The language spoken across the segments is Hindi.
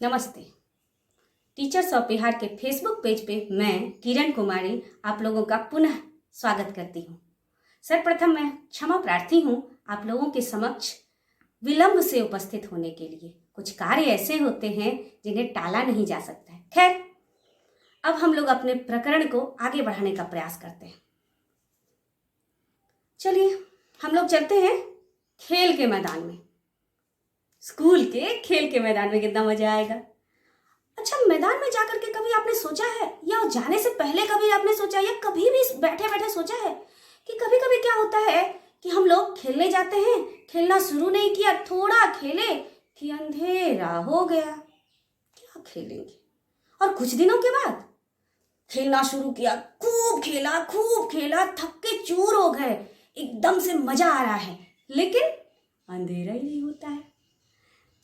नमस्ते। टीचर्स ऑफ बिहार के फेसबुक पेज पे मैं किरण कुमारी आप लोगों का पुनः स्वागत करती हूँ। सर्वप्रथम मैं क्षमा प्रार्थी हूँ आप लोगों के समक्ष विलंब से उपस्थित होने के लिए। कुछ कार्य ऐसे होते हैं जिन्हें टाला नहीं जा सकता है। खैर, अब हम लोग अपने प्रकरण को आगे बढ़ाने का प्रयास करते हैं। चलिए हम लोग चलते हैं खेल के मैदान में। स्कूल के खेल के मैदान में कितना मजा आएगा। अच्छा, मैदान में जाकर के कभी आपने सोचा है या जाने से पहले कभी आपने सोचा या कभी भी बैठे बैठे सोचा है कि कभी कभी क्या होता है कि हम लोग खेलने जाते हैं, खेलना शुरू नहीं किया, थोड़ा खेले कि अंधेरा हो गया। क्या खेलेंगे? और कुछ दिनों के बाद खेलना शुरू किया, खूब खेला, थक के चूर हो गए, एकदम से मजा आ रहा है, लेकिन अंधेरा ही नहीं होता है।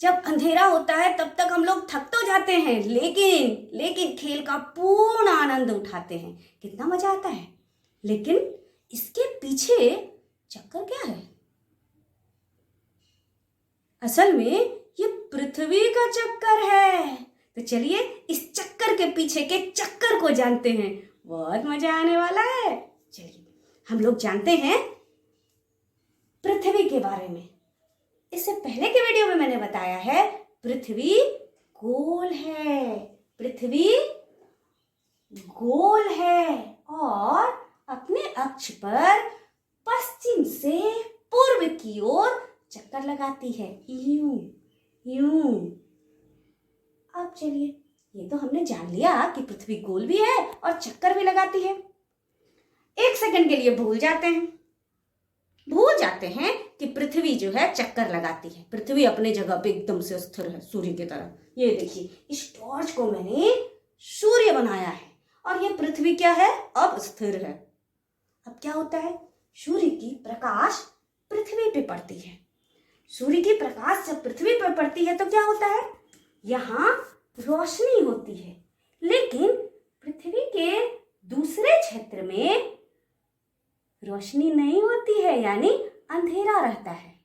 जब अंधेरा होता है तब तक हम लोग थक तो जाते हैं, लेकिन खेल का पूर्ण आनंद उठाते हैं। कितना मजा आता है। लेकिन इसके पीछे चक्कर क्या है? असल में ये पृथ्वी का चक्कर है। तो चलिए इस चक्कर के पीछे के चक्कर को जानते हैं। बहुत मजा आने वाला है। चलिए हम लोग जानते हैं पृथ्वी के बारे में। इससे पहले के वीडियो में मैंने बताया है पृथ्वी गोल है, पृथ्वी गोल है और अपने अक्ष पर पश्चिम से पूर्व की ओर चक्कर लगाती है, यूं यूं। अब चलिए, ये तो हमने जान लिया कि पृथ्वी गोल भी है और चक्कर भी लगाती है। एक सेकंड के लिए भूल जाते हैं कि पृथ्वी जो है चक्कर लगाती है। पृथ्वी अपने जगह पे एकदम से स्थिर है, सूर्य की तरह। ये देखिए, इस टॉर्च को मैंने सूर्य बनाया है और ये पृथ्वी क्या है? अब स्थिर है। अब क्या होता है? सूर्य की प्रकाश पृथ्वी पे पड़ती है। सूर्य की प्रकाश जब पृथ्वी पर पड़ती है तो क्या होता है? यहाँ रोशनी होती है, लेकिन पृथ्वी के दूसरे क्षेत्र में रोशनी नहीं होती है, यानी अंधेरा रहता है।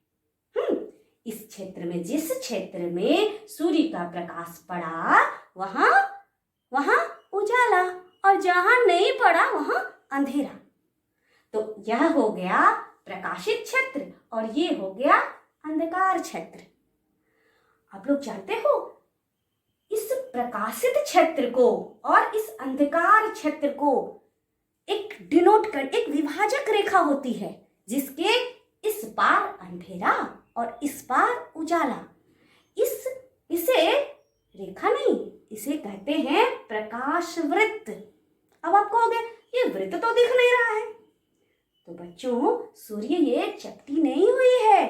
इस क्षेत्र में, जिस क्षेत्र में सूर्य का प्रकाश पड़ा वहां उजाला, और जहां नहीं पड़ा वहां अंधेरा। तो यह हो गया प्रकाशित क्षेत्र और ये हो गया अंधकार क्षेत्र। आप लोग जानते हो, इस प्रकाशित क्षेत्र को और इस अंधकार क्षेत्र को एक विभाजक रेखा होती है, जिसके इस पार अंधेरा और इस पार उजाला। इसे रेखा नहीं, इसे कहते हैं प्रकाश वृत्त। अब आपको हो गया, ये वृत्त तो दिख नहीं रहा है। तो बच्चों, सूर्य ये चिपटी नहीं हुई है,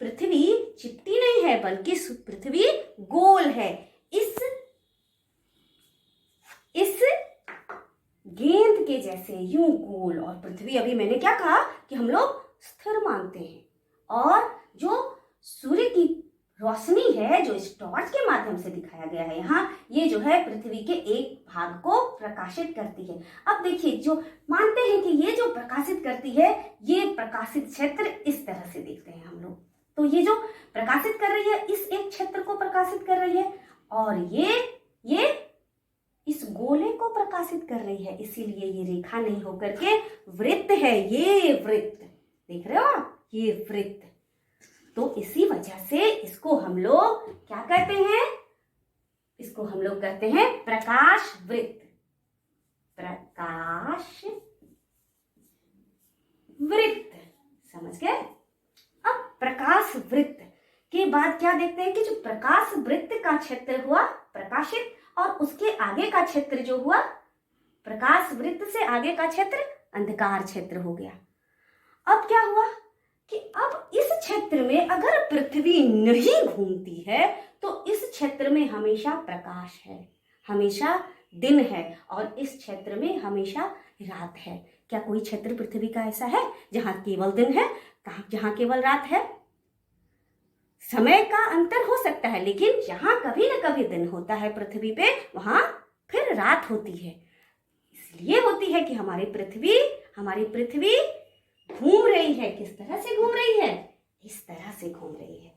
पृथ्वी चिपटी नहीं है, बल्कि पृथ्वी गोल है। इस गेंद के जैसे यूं गोल। और पृथ्वी, अभी मैंने क्या कहा कि हम लोग स्थिर मानते हैं, और जो सूर्य की रोशनी है जो इस टॉर्च के माध्यम से दिखाया गया है यहाँ, ये जो है पृथ्वी के एक भाग को प्रकाशित करती है। अब देखिए, जो मानते हैं कि ये जो प्रकाशित करती है, ये प्रकाशित क्षेत्र इस तरह से देखते हैं हम लोग। तो ये जो प्रकाशित कर रही है, इस एक क्षेत्र को प्रकाशित कर रही है, और ये इस गोले को प्रकाशित कर रही है। इसीलिए ये रेखा नहीं होकर के वृत्त है। ये वृत्त देख रहे हो आप, ये वृत्त। तो इसी वजह से इसको हम लोग क्या कहते हैं? इसको हम लोग कहते हैं प्रकाश वृत्त। प्रकाश वृत्त, समझ गए? अब प्रकाश वृत्त के बाद क्या देखते हैं कि जो प्रकाश वृत्त का क्षेत्र हुआ प्रकाशित, और उसके आगे का क्षेत्र जो हुआ, प्रकाश वृत्त से आगे का क्षेत्र अंधकार क्षेत्र हो गया। अब क्या हुआ कि अब इस क्षेत्र में अगर पृथ्वी नहीं घूमती है तो इस क्षेत्र में हमेशा प्रकाश है, हमेशा दिन है, और इस क्षेत्र में हमेशा रात है। क्या कोई क्षेत्र पृथ्वी का ऐसा है जहां केवल दिन है, जहां केवल रात है? समय का अंतर हो सकता है, लेकिन जहां कभी न कभी दिन होता है पृथ्वी पे, वहां फिर रात होती है। इसलिए होती है कि हमारी पृथ्वी घूम रही है। किस तरह से घूम रही है? इस तरह से घूम रही है।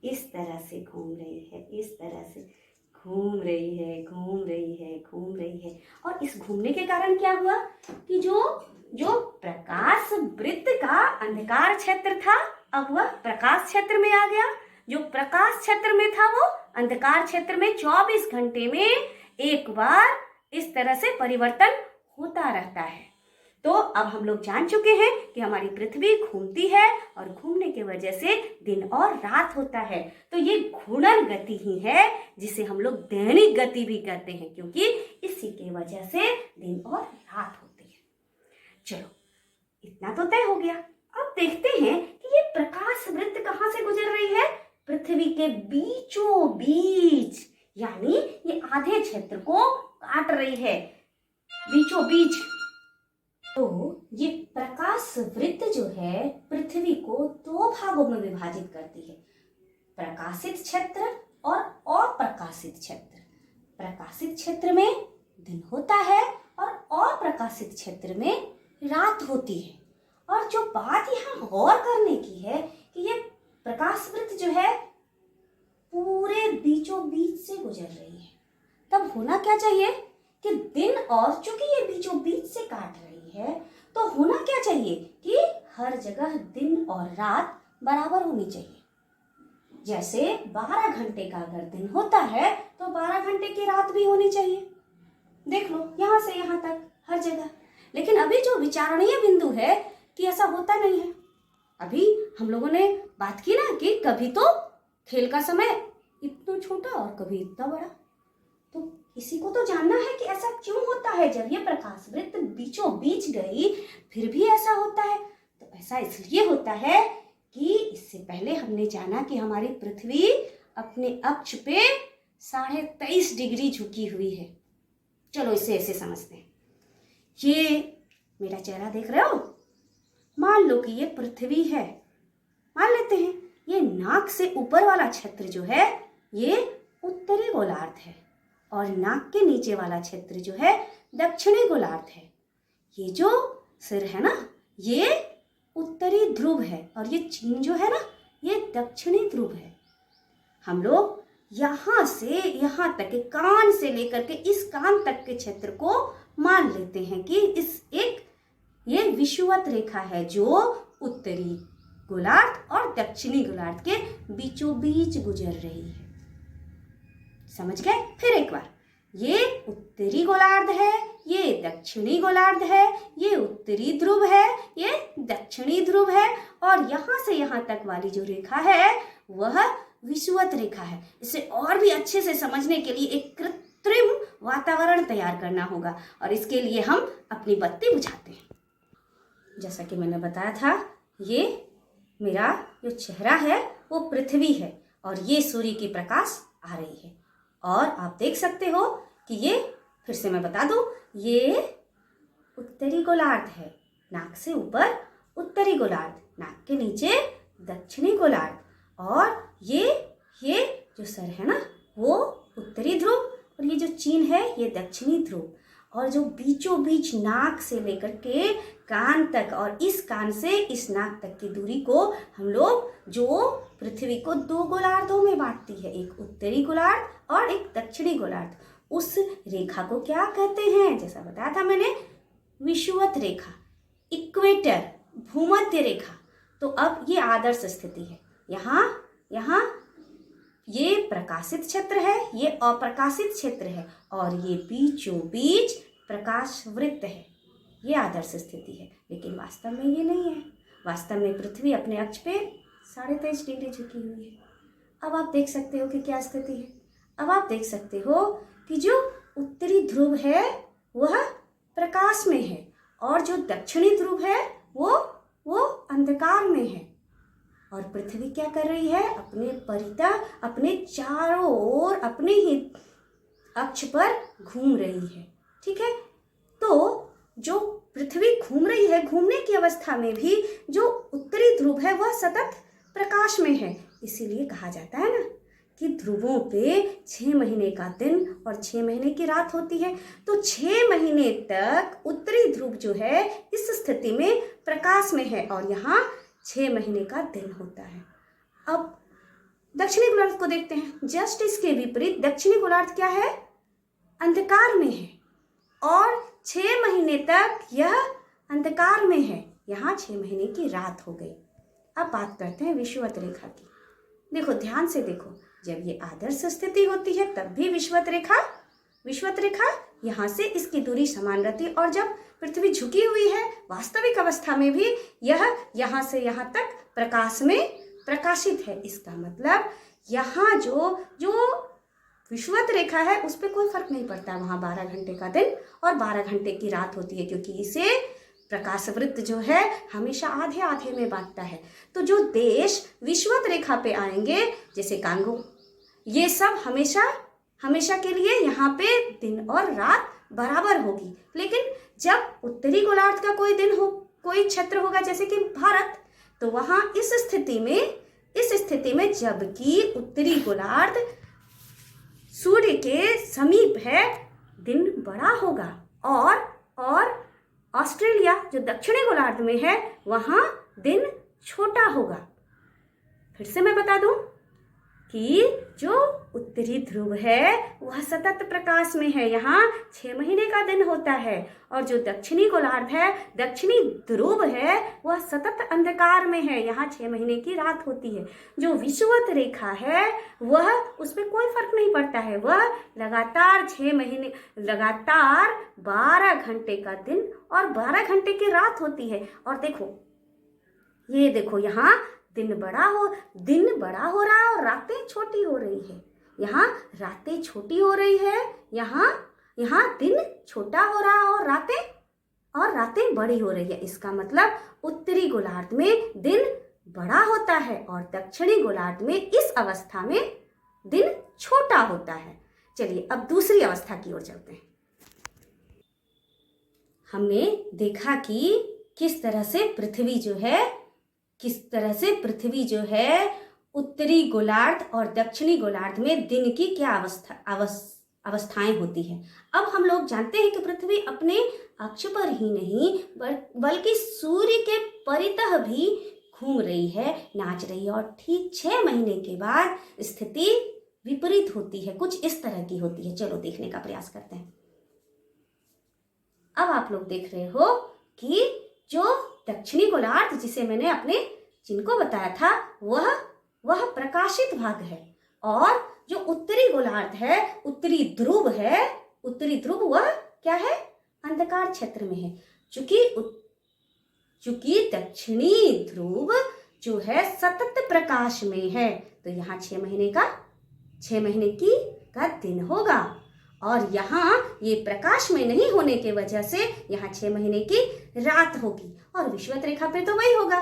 इस तरह से घूम रही है, इस तरह से घूम रही है, घूम रही है, घूम रही है। और इस घूमने के कारण क्या हुआ कि जो जो प्रकाश वृत्त का अंधकार क्षेत्र था, अब वह प्रकाश क्षेत्र में आ गया। जो प्रकाश क्षेत्र में था वो अंधकार क्षेत्र में 24 घंटे में एक बार इस तरह से परिवर्तन होता रहता है। तो अब हम लोग जान चुके हैं कि हमारी पृथ्वी घूमती है और घूमने की वजह से दिन और रात होता है। तो ये घूर्णन गति ही है जिसे हम लोग दैनिक गति भी कहते हैं, क्योंकि इसी की वजह से दिन और रात होती है। चलो, इतना तो तय हो गया। अब देखते हैं कि ये प्रकाश वृत्त कहाँ से गुजर रही है? पृथ्वी के बीचों बीच, यानी ये आधे क्षेत्र को काट रही है, बीचों बीच। तो ये प्रकाश वृत्त जो है पृथ्वी को दो भागों में विभाजित करती है, प्रकाशित क्षेत्र और अप्रकाशित क्षेत्र। प्रकाशित क्षेत्र में दिन होता है और अप्रकाशित क्षेत्र में रात होती है। और जो बात यहाँ गौर करने की है कि ये प्रकाश वृत्त जो है पूरे बीचों बीच से गुजर रही है। तब होना क्या चाहिए कि दिन, और चूंकि ये बीचों बीच से काट रही है तो होना क्या चाहिए कि हर जगह दिन और रात बराबर होनी चाहिए। जैसे 12 घंटे का अगर दिन होता है तो 12 घंटे की रात भी होनी चाहिए। देख लो, यहाँ से यहाँ तक हर जगह। लेकिन अभी जो विचारणीय बिंदु है कि ऐसा होता नहीं है। अभी हम लोगों ने बात की ना कि कभी तो खेल का समय इतना छोटा और कभी इतना बड़ा। तो इसी को तो जानना है कि ऐसा क्यों होता है। जब ये प्रकाश वृत्त बीचों बीच गई फिर भी ऐसा होता है। तो ऐसा इसलिए होता है कि इससे पहले हमने जाना कि हमारी पृथ्वी अपने अक्ष पे 23.5 डिग्री झुकी हुई है। चलो इसे ऐसे समझते हैं। ये मेरा चेहरा देख रहे हो? मान लो कि ये पृथ्वी है। मान लेते हैं ये नाक से ऊपर वाला क्षेत्र जो है ये उत्तरी गोलार्ध है और नाक के नीचे वाला क्षेत्र जो है दक्षिणी गोलार्ध है। ये जो सिर है ना ये उत्तरी ध्रुव है और ये चीन जो है ना ये दक्षिणी ध्रुव है। हम लोग यहाँ से यहाँ तक के कान से लेकर के इस कान तक के क्षेत्र को मान लेते हैं कि ये विषुवत रेखा है जो उत्तरी गोलार्ध और दक्षिणी गोलार्ध के बीचों बीच गुजर रही है। समझ गए? फिर एक बार, ये उत्तरी गोलार्ध है, ये दक्षिणी गोलार्ध है, ये उत्तरी ध्रुव है, ये दक्षिणी ध्रुव है और यहाँ से यहाँ तक वाली जो रेखा है वह विषुवत रेखा है। इसे और भी अच्छे से समझने के लिए एक कृत्रिम वातावरण तैयार करना होगा और इसके लिए हम अपनी बत्ती बुझाते हैं। जैसा कि मैंने बताया था, ये मेरा जो चेहरा है वो पृथ्वी है और ये सूर्य की प्रकाश आ रही है। और आप देख सकते हो कि ये, फिर से मैं बता दूं, ये उत्तरी गोलार्ध है। नाक से ऊपर उत्तरी गोलार्ध, नाक के नीचे दक्षिणी गोलार्ध और ये जो सर है ना वो उत्तरी ध्रुव और ये जो चीन है ये दक्षिणी ध्रुव। और जो बीचों बीच नाक से लेकर के कान तक और इस कान से इस नाक तक की दूरी को हम लोग, जो पृथ्वी को दो गोलार्धों में बांटती है, एक उत्तरी गोलार्ध और एक दक्षिणी गोलार्ध, उस रेखा को क्या कहते हैं? जैसा बताया था मैंने, विषुवत रेखा, इक्वेटर, भूमध्य रेखा। तो अब ये आदर्श स्थिति है। यहाँ ये प्रकाशित क्षेत्र है, ये अप्रकाशित क्षेत्र है और ये बीचों बीच प्रकाश वृत्त है। ये आदर्श स्थिति है, लेकिन वास्तव में ये नहीं है। वास्तव में पृथ्वी अपने अक्ष पे 23.5 डिग्री झुकी हुई है। अब आप देख सकते हो कि क्या स्थिति है। अब आप देख सकते हो कि जो उत्तरी ध्रुव है वह प्रकाश में है और जो दक्षिणी ध्रुव है वो अंधकार में है। और पृथ्वी क्या कर रही है? अपने परितः, अपने चारों ओर अपने ही अक्ष पर घूम रही है। ठीक है, तो जो पृथ्वी घूम रही है, घूमने की अवस्था में भी जो उत्तरी ध्रुव है वह सतत प्रकाश में है। इसीलिए कहा जाता है ना कि ध्रुवों पे 6 महीने का दिन और 6 महीने की रात होती है। तो 6 महीने तक उत्तरी ध्रुव जो है इस स्थिति में प्रकाश में है और यहाँ 6 महीने का दिन होता है। अब दक्षिणी गोलार्ध को देखते हैं। जस्ट इसके विपरीत दक्षिणी गोलार्ध क्या है? अंधकार में है और 6 महीने तक यह अंधकार में है। यहाँ 6 महीने की रात हो गई। अब बात करते हैं विषुवत रेखा की। देखो, ध्यान से देखो, जब ये आदर्श स्थिति होती है तब भी विषुवत रेखा यहाँ से इसकी दूरी समान रहती है, और जब पृथ्वी झुकी हुई है वास्तविक अवस्था में भी यह यहाँ से यहाँ तक प्रकाश में प्रकाशित है। इसका मतलब यहाँ जो विषुवत रेखा है उस पर कोई फर्क नहीं पड़ता। वहाँ 12 घंटे का दिन और 12 घंटे की रात होती है, क्योंकि इसे प्रकाश वृत्त जो है हमेशा आधे आधे में बांटता है। तो जो देश विषुवत रेखा पे आएंगे, जैसे कांगो, ये सब हमेशा के लिए यहाँ पे दिन और रात बराबर होगी। लेकिन जब उत्तरी गोलार्ध का कोई क्षेत्र होगा, जैसे कि भारत, तो वहाँ इस स्थिति में जबकि उत्तरी गोलार्ध सूर्य के समीप है, दिन बड़ा होगा, और ऑस्ट्रेलिया जो दक्षिणी गोलार्ध में है वहाँ दिन छोटा होगा। फिर से मैं बता दूं कि जो उत्तरी ध्रुव है वह सतत प्रकाश में है, यहाँ 6 महीने का दिन होता है, और जो दक्षिणी गोलार्ध है, दक्षिणी ध्रुव है, वह सतत अंधकार में है, यहाँ 6 महीने की रात होती है। जो विषुवत रेखा है वह, उस पर कोई फर्क नहीं पड़ता है, वह लगातार 6 महीने, लगातार 12 घंटे का दिन और 12 घंटे की रात होती है। और देखो, ये देखो, यहाँ दिन बड़ा हो रहा है और रातें छोटी हो रही है। यहाँ रातें छोटी हो रही है, यहाँ दिन छोटा हो रहा है और रातें बड़ी हो रही है। इसका मतलब उत्तरी गोलार्ध में दिन बड़ा होता है और दक्षिणी गोलार्ध में इस अवस्था में दिन छोटा होता है। चलिए अब दूसरी अवस्था की ओर चलते हैं। हमने देखा कि किस तरह से पृथ्वी जो है उत्तरी गोलार्ध और दक्षिणी गोलार्ध में दिन की क्या अवस्थाएं होती है। अब हम लोग जानते हैं कि पृथ्वी अपने अक्ष पर ही नहीं बल्कि सूर्य के परितः भी घूम रही है, नाच रही है, और ठीक 6 महीने के बाद स्थिति विपरीत होती है, कुछ इस तरह की होती है। चलो देखने का प्रयास करते हैं। अब आप लोग देख रहे हो कि जो दक्षिणी गोलार्ध, जिसे मैंने अपने चिन्ह को बताया था, वह प्रकाशित भाग है, और जो उत्तरी गोलार्ध है, उत्तरी ध्रुव वह क्या है? अंधकार क्षेत्र में है। चूंकि दक्षिणी ध्रुव जो है सतत प्रकाश में है, तो यहाँ 6 महीने का दिन होगा, और यहाँ ये प्रकाश में नहीं होने की वजह से यहाँ 6 महीने की रात होगी। और विषुवत रेखा पे तो वही होगा,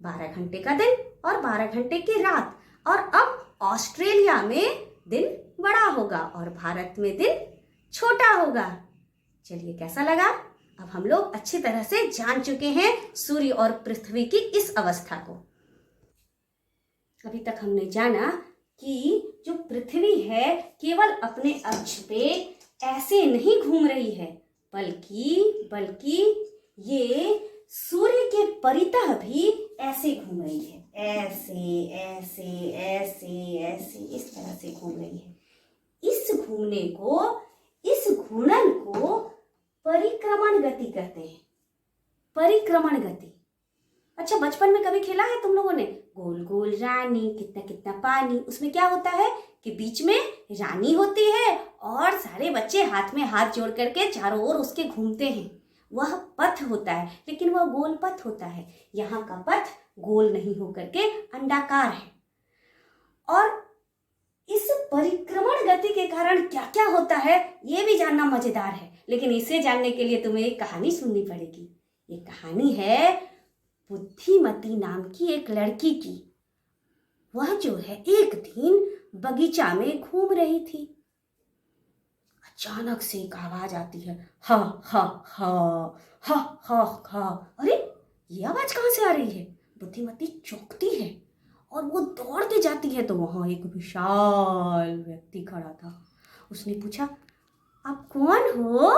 12 घंटे का दिन और 12 घंटे की रात। और अब ऑस्ट्रेलिया में दिन बड़ा होगा और भारत में दिन छोटा होगा। चलिए, कैसा लगा? अब हम लोग अच्छी तरह से जान चुके हैं सूर्य और पृथ्वी की इस अवस्था को। अभी तक हमने जाना कि जो पृथ्वी है केवल अपने अक्ष पे ऐसे नहीं घूम रही है, बल्कि ये सूर्य के परितः भी ऐसे घूम रही है, ऐसे इस तरह से घूम रही है। इस घूर्णन को परिक्रमण गति कहते हैं। परिक्रमण गति। अच्छा, बचपन में कभी खेला है तुम लोगों ने? गोल गोल रानी, कितना कितना पानी। उसमें क्या होता है कि बीच में रानी होती है और सारे बच्चे हाथ में हाथ जोड़ करके चारों ओर उसके घूमते हैं। वह पथ होता है, लेकिन वह गोल पथ होता है। यहाँ का पथ गोल नहीं होकर के अंडाकार है। और इस परिक्रमण गति के कारण क्या क्या होता है ये भी जानना मजेदार है, लेकिन इसे जानने के लिए तुम्हें एक कहानी सुननी पड़ेगी। ये कहानी है बुद्धिमती नाम की एक लड़की की। वह जो है एक दिन बगीचा में घूम रही थी। अचानक से एक आवाज आती है, हा हा हा हा हा हा। अरे, ये आवाज कहाँ से आ रही है? बुद्धिमती चौंकती है और वो दौड़ के जाती है, तो वहां एक विशाल व्यक्ति खड़ा था। उसने पूछा, आप कौन हो?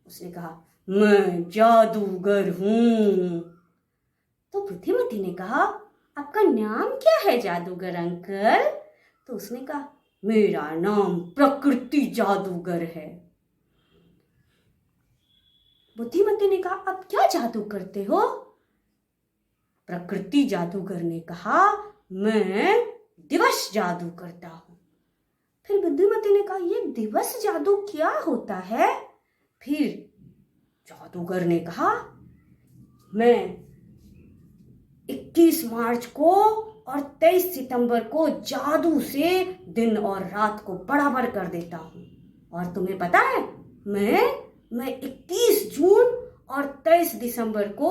उसने कहा, मैं जादूगर हूं। तो बुद्धिमती ने कहा, आपका नाम क्या है जादूगर अंकल? तो उसने कहा, मेरा नाम प्रकृति जादूगर है। बुद्धिमती ने कहा, आप क्या जादू करते हो? प्रकृति जादूगर ने कहा, मैं दिवस जादू करता हूं। फिर बुद्धिमती ने कहा, ये दिवस जादू क्या होता है? फिर जादूगर ने कहा, मैं 21 मार्च को और 23 सितंबर को जादू से दिन और रात को बराबर कर देता हूं। और तुम्हें पता है, मैं 21 जून और 23 दिसंबर को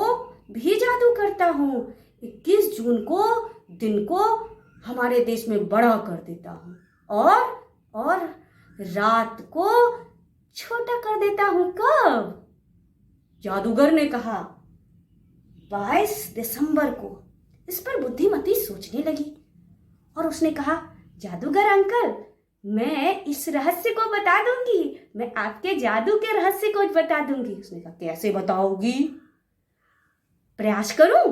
भी जादू करता हूं। 21 जून को दिन को हमारे देश में बड़ा कर देता हूं और रात को छोटा कर देता हूं। कब? जादूगर ने कहा, 22 दिसंबर को। इस पर बुद्धिमती सोचने लगी और उसने कहा, जादूगर अंकल, मैं इस रहस्य को बता दूंगी, मैं आपके जादू के रहस्य को बता दूंगी। उसने कहा, कैसे बताओगी? प्रयास करूं?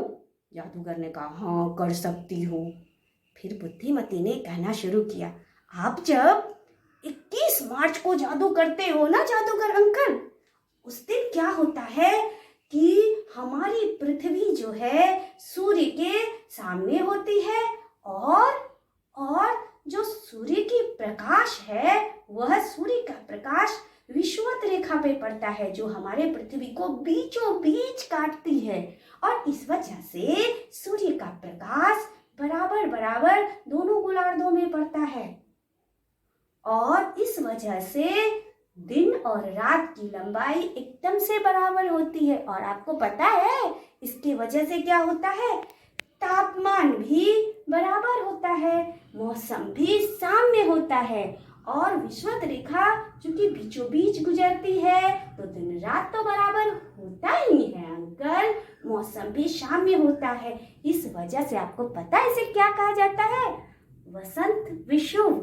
जादूगर ने कहा, हाँ कर सकती हूँ। फिर बुद्धिमती ने कहना शुरू किया, आप जब 21 मार्च को जादू करते हो ना जादूगर अंकल, उस दिन क्या होता है कि हमारी पृथ्वी जो है सूर्य के सामने होती है और जो सूर्य की प्रकाश है वह सूर्य का प्रकाश विषुवत रेखा पे पड़ता है, जो हमारे पृथ्वी को बीचों बीच काटती है। और इस वजह से सूर्य का प्रकाश बराबर बराबर दोनों गोलार्धों में पड़ता है और इस वजह से दिन और रात की लंबाई एकदम से बराबर होती है। और आपको पता है इसकी वजह से क्या होता है? तापमान भी बराबर होता है, मौसम भी साम्य होता है और विषुवत रेखा चूंकि बीचों बीच गुजरती है तो दिन रात तो बराबर होता ही है अंकल, मौसम भी साम्य होता है। इस वजह से आपको पता है इसे क्या कहा जाता है? वसंत विषुव।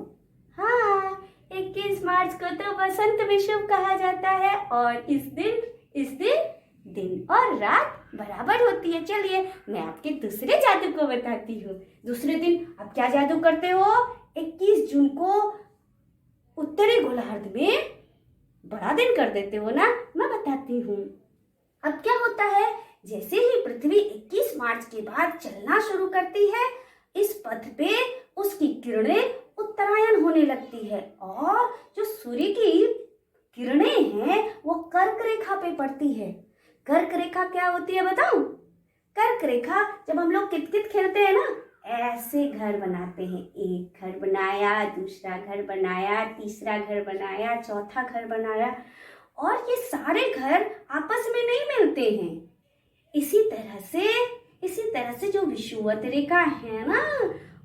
हाँ, 21 मार्च को तो वसंत विषुव कहा जाता है और इस दिन और रात बराबर होती है। चलिए मैं आपके दूसरे जादू को बताती हूँ। दूसरे दिन आप क्या जादू करते हो? 21 जून को उत्तरी गोलार्ध में बड़ा दिन कर देते हो ना। मैं बताती हूँ। अब क्या होता है, जैसे ही पृथ्वी 21 मार्च के बाद चलना शुरू करती है, इस पथ पे उसकी किरणें उत्तरायण होने लगती है और जो सूर्य की किरणें हैं वो कर्क रेखा पे पड़ती है। कर्क रेखा क्या होती है बताऊं? कर्क रेखा, जब हम लोग कितकित खेलते हैं ना, ऐसे घर बनाते हैं। एक घर बनाया, दूसरा घर बनाया, तीसरा घर बनाया, चौथा घर बनाया और ये सारे घर आपस में नहीं मिलते हैं। इसी तरह से जो विषुवत रेखा है ना,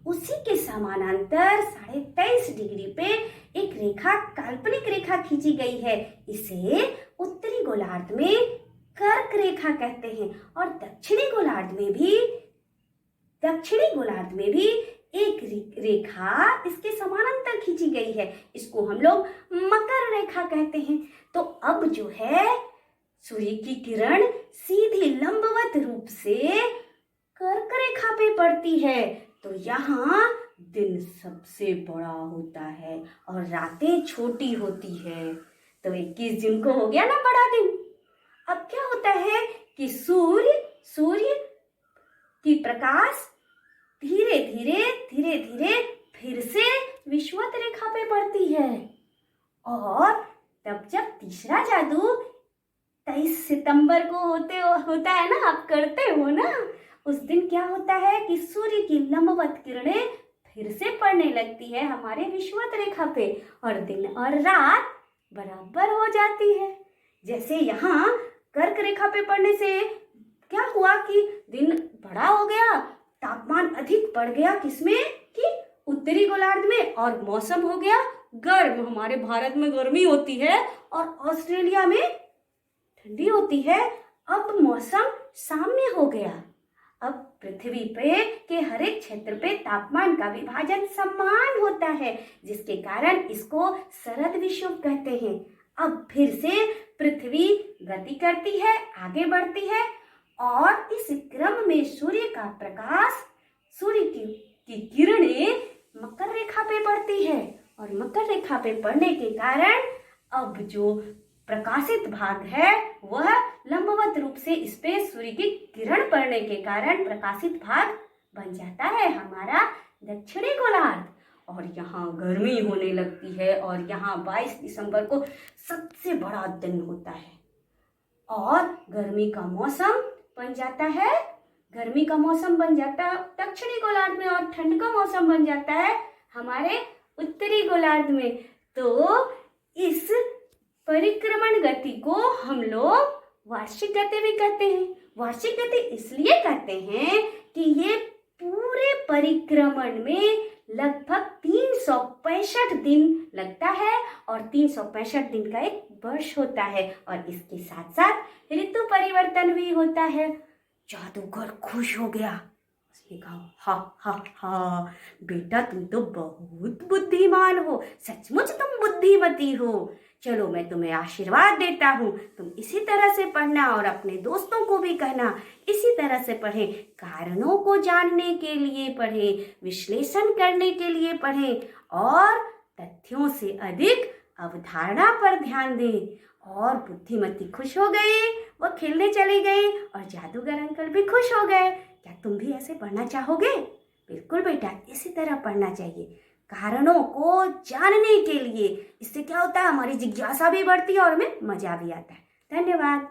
उसी के समानांतर 23.5 डिग्री पे एक रेखा, काल्पनिक रेखा खींची गई है। इसे उत्तरी गोलार्ध में कर्क रेखा कहते हैं और दक्षिणी गोलार्ध में भी एक रेखा इसके समानांतर खींची गई है। इसको हम लोग मकर रेखा कहते हैं। तो अब जो है सूर्य की किरण सीधी लंबवत रूप से कर्क रेखा पे पड़ती है, तो यहाँ दिन सबसे बड़ा होता है और रातें छोटी होती है। तो 21 जून को हो गया ना बड़ा दिन। अब क्या होता है कि सूर्य की प्रकाश धीरे धीरे फिर से विषुवत रेखा पे पड़ती है और तब जब तीसरा जादू 23 सितंबर को होता है ना, आप करते हो ना, उस दिन क्या होता है कि सूर्य की लंबवत किरणें फिर से पड़ने लगती है हमारे विषुवत रेखा पे और दिन और रात बराबर हो जाती है। जैसे यहाँ कर्क रेखा पे पड़ने से क्या हुआ कि दिन बड़ा हो गया, तापमान अधिक बढ़ गया, किसमें? कि उत्तरी गोलार्ध में, और मौसम हो गया गर्म। हमारे भारत में गर्मी होती है और ऑस्ट्रेलिया में ठंडी होती है। अब मौसम साम्य हो गया। अब पृथ्वी पे के हर एक क्षेत्र पे तापमान का विभाजन समान होता है, जिसके कारण इसको शरद विषुव कहते हैं। अब फिर से पृथ्वी गति करती है, आगे बढ़ती है और इस क्रम में सूर्य का प्रकाश सूर्य की किरणें मकर रेखा पे पड़ती है और मकर रेखा पे पड़ने के कारण अब जो प्रकाशित भाग है वह लंबवत रूप से इस पे सूर्य की किरण पड़ने के कारण प्रकाशित भाग बन जाता है हमारा दक्षिणी गोलार्ध। और यहाँ गर्मी होने लगती है और यहाँ 22 दिसंबर को सबसे बड़ा दिन होता है और गर्मी का मौसम बन जाता है। गर्मी का मौसम बन जाता है दक्षिणी गोलार्ध में और ठंड का मौसम बन जाता है हमारे उत्तरी गोलार्ध में। तो इस परिक्रमण गति को हम लोग वार्षिक गति भी कहते हैं। वार्षिक गति इसलिए कहते हैं कि ये पूरे परिक्रमण में लगभग 365 दिन लगता है और 365 दिन का एक वर्ष होता है और इसके साथ साथ ऋतु परिवर्तन भी होता है। जादूगर खुश हो गया, उसने कहा हा हा हा बेटा तुम तो बहुत बुद्धिमान हो, सचमुच तुम बुद्धिमती हो। चलो मैं तुम्हें आशीर्वाद देता हूँ, तुम इसी तरह से पढ़ना और अपने दोस्तों को भी कहना इसी तरह से पढ़ें, कारणों को जानने के लिए पढ़ें, विश्लेषण करने के लिए पढ़ें और तथ्यों से अधिक अवधारणा पर ध्यान दें। और बुद्धिमती खुश हो गई, वो खेलने चली गई और जादूगर अंकल भी खुश हो गए। क्या तुम भी ऐसे पढ़ना चाहोगे? बिल्कुल बेटा, इसी तरह पढ़ना चाहिए, कारणों को जानने के लिए। इससे क्या होता है, हमारी जिज्ञासा भी बढ़ती है और हमें मजा भी आता है। धन्यवाद।